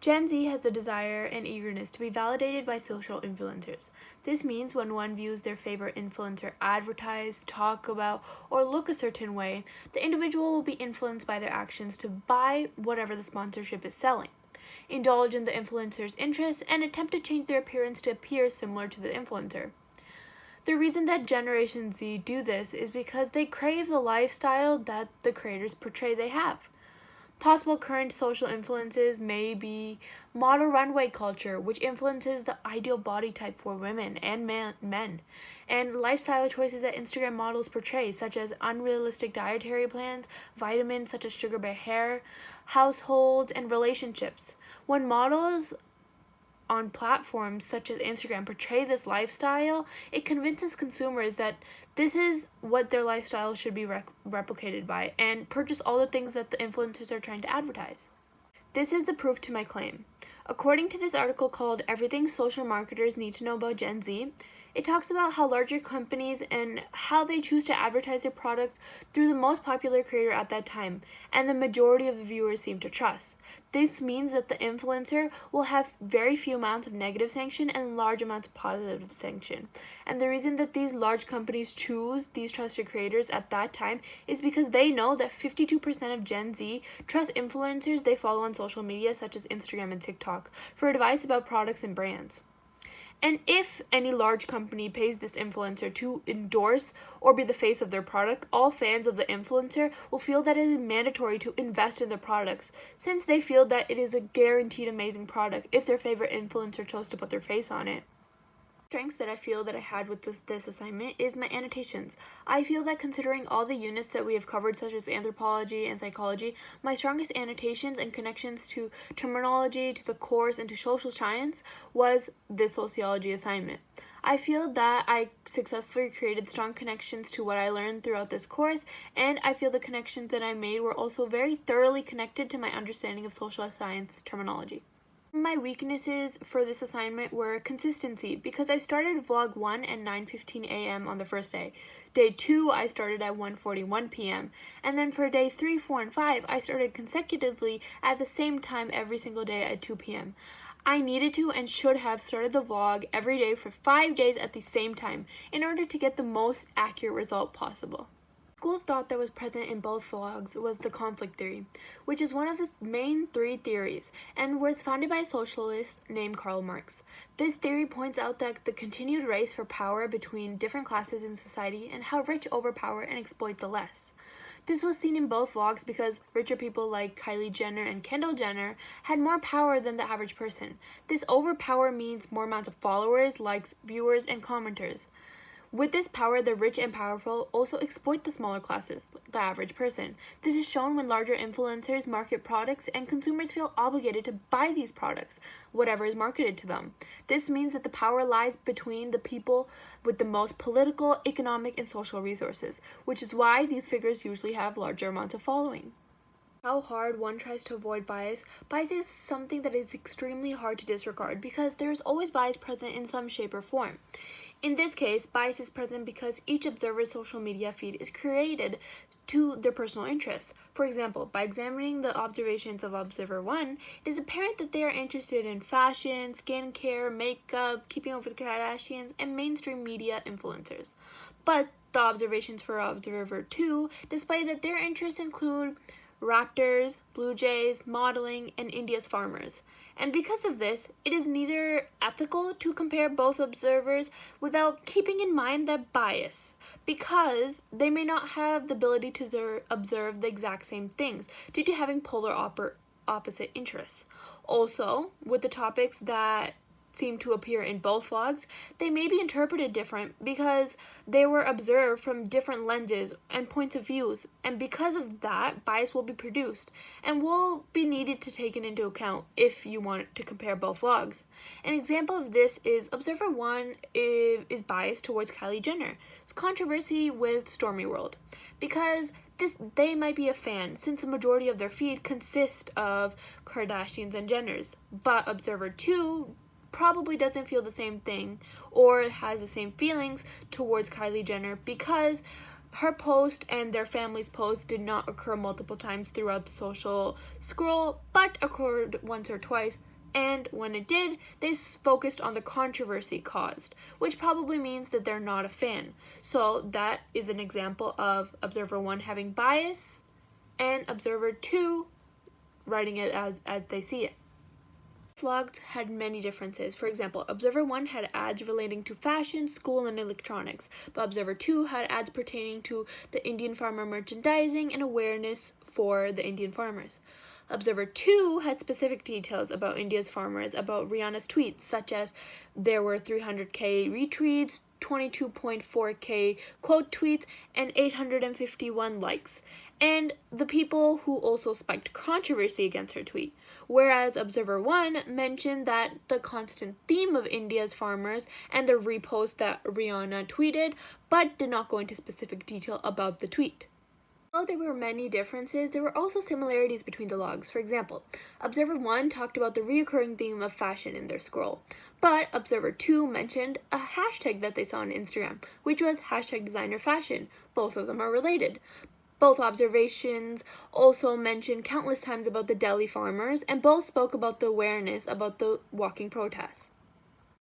Gen Z has the desire and eagerness to be validated by social influencers. This means when one views their favorite influencer advertise, talk about, or look a certain way, the individual will be influenced by their actions to buy whatever the sponsorship is selling, indulge in the influencer's interests, and attempt to change their appearance to appear similar to the influencer. The reason that Generation Z do this is because they crave the lifestyle that the creators portray they have. Possible current social influences may be model runway culture, which influences the ideal body type for women and men, and lifestyle choices that Instagram models portray, such as unrealistic dietary plans, vitamins such as sugar bear hair, households, and relationships. When models on platforms such as Instagram portray this lifestyle, it convinces consumers that this is what their lifestyle should be replicated by and purchase all the things that the influencers are trying to advertise. This is the proof to my claim. According to this article called Everything Social Marketers Need to Know About Gen Z, it talks about how larger companies and how they choose to advertise their products through the most popular creator at that time, and the majority of the viewers seem to trust. This means that the influencer will have very few amounts of negative sanction and large amounts of positive sanction. And the reason that these large companies choose these trusted creators at that time is because they know that 52% of Gen Z trust influencers they follow on social media such as Instagram and TikTok for advice about products and brands. And if any large company pays this influencer to endorse or be the face of their product, all fans of the influencer will feel that it is mandatory to invest in their products, since they feel that it is a guaranteed amazing product if their favorite influencer chose to put their face on it. Strengths that I feel that I had with this assignment is my annotations. I feel that considering all the units that we have covered, such as anthropology and psychology, my strongest annotations and connections to terminology, to the course, and to social science was this sociology assignment. I feel that I successfully created strong connections to what I learned throughout this course, and I feel the connections that I made were also very thoroughly connected to my understanding of social science terminology. My weaknesses for this assignment were consistency, because I started vlog 1 at 9:15 a.m. on the first day. Day 2, I started at 1:41 p.m. And then for day 3, 4, and 5, I started consecutively at the same time every single day at 2 p.m. I needed to and should have started the vlog every day for 5 days at the same time in order to get the most accurate result possible. School of thought that was present in both vlogs was the conflict theory, which is one of the main 3 theories and was founded by a socialist named Karl Marx. This theory points out that the continued race for power between different classes in society and how rich overpower and exploit the less. This was seen in both vlogs because richer people like Kylie Jenner and Kendall Jenner had more power than the average person. This overpower means more amounts of followers, likes, viewers, and commenters. With this power, the rich and powerful also exploit the smaller classes, the average person. This is shown when larger influencers market products and consumers feel obligated to buy these products, whatever is marketed to them. This means that the power lies between the people with the most political, economic, and social resources, which is why these figures usually have larger amounts of following. How hard one tries to avoid bias. Bias is something that is extremely hard to disregard because there is always bias present in some shape or form. In this case, bias is present because each observer's social media feed is created to their personal interests. For example, by examining the observations of Observer 1, it is apparent that they are interested in fashion, skincare, makeup, keeping up with the Kardashians, and mainstream media influencers. But the observations for Observer 2 display that their interests include raptors, blue jays, modeling, and India's farmers. And because of this, it is neither ethical to compare both observers without keeping in mind that bias, because they may not have the ability to observe the exact same things due to having polar opposite interests. Also, with the topics that seem to appear in both vlogs, they may be interpreted different because they were observed from different lenses and points of views, and because of that, bias will be produced and will be needed to taken into account if you want to compare both vlogs. An example of this is Observer 1 is biased towards Kylie Jenner. It's controversy with Stormy World because they might be a fan since the majority of their feed consist of Kardashians and Jenners, but Observer 2 probably doesn't feel the same thing or has the same feelings towards Kylie Jenner because her post and their family's post did not occur multiple times throughout the social scroll, but occurred once or twice and when it did, they focused on the controversy caused, which probably means that they're not a fan. So that is an example of Observer 1 having bias and Observer 2 writing it as they see it. Vlogs had many differences. For example, Observer 1 had ads relating to fashion, school, and electronics, but Observer 2 had ads pertaining to the Indian farmer merchandising and awareness for the Indian farmers. Observer 2 had specific details about India's farmers, about Rihanna's tweets, such as there were 300k retweets, 22.4k quote tweets, and 851 likes, and the people who also spiked controversy against her tweet. Whereas Observer 1 mentioned that the constant theme of India's farmers and the repost that Rihanna tweeted, but did not go into specific detail about the tweet. Although there were many differences, there were also similarities between the logs. For example, Observer 1 talked about the recurring theme of fashion in their scroll, but Observer 2 mentioned a hashtag that they saw on Instagram, which was #designerfashion. Both of them are related. Both observations also mentioned countless times about the Delhi farmers, and both spoke about the awareness about the walking protests.